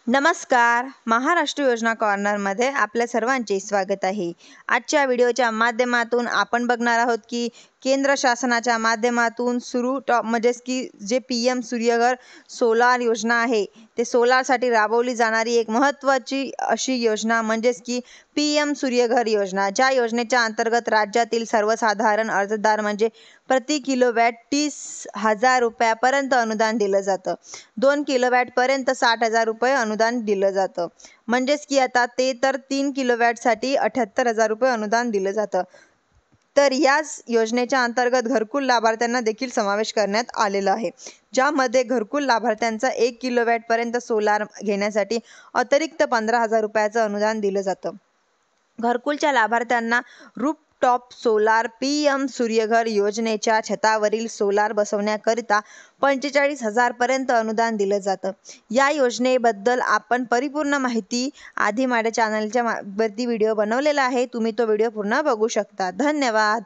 नमस्कार. महाराष्ट्र योजना कॉर्नरमध्ये आपल्या सर्वांचे स्वागत आहे. आजच्या व्हिडिओच्या माध्यमातून आपण बघणार आहोत की केंद्र शासनाच्या माध्यमातून सुरू म्हणजेच की जे PM सूर्यघर सोलार योजना आहे, ते सोलारसाठी राबवली जाणारी एक महत्त्वाची अशी योजना म्हणजेच की PM सूर्यघर योजना. ज्या योजनेच्या अंतर्गत राज्यातील सर्वसाधारण अर्जदार म्हणजे प्रति किलोवॅट 30,000 रुपयापर्यंत अनुदान दिलं जातं. 2 किलोवॅटपर्यंत 60,000 रुपये अनुदान दिलं जातं. म्हणजेच की आता ते तर 3 किलोवॅटसाठी 78,000 रुपये अनुदान दिलं जातं. तर याच योजनेच्या अंतर्गत घरकुल लाभार्थ्यांना देखील समावेश करण्यात आलेला आहे, ज्यामध्ये घरकुल लाभार्थ्यांचा 1 किलोवॅटपर्यंत सोलार घेण्यासाठी अतिरिक्त 15,000 रुपयाचं अनुदान दिलं जातं. घरकुलच्या लाभार्थ्यांना रूफटॉप सोलार PM सूर्यघर योजनेच्या छतावरील सोलार बसवण्याकरिता 45,000 पर्यंत अनुदान दिलं जातं. या योजनेबद्दल आपण परिपूर्ण माहिती आधी माझ्या चॅनलच्या वरती व्हिडिओ बनवलेला आहे. तुम्ही तो व्हिडिओ पूर्ण बघू शकता. धन्यवाद.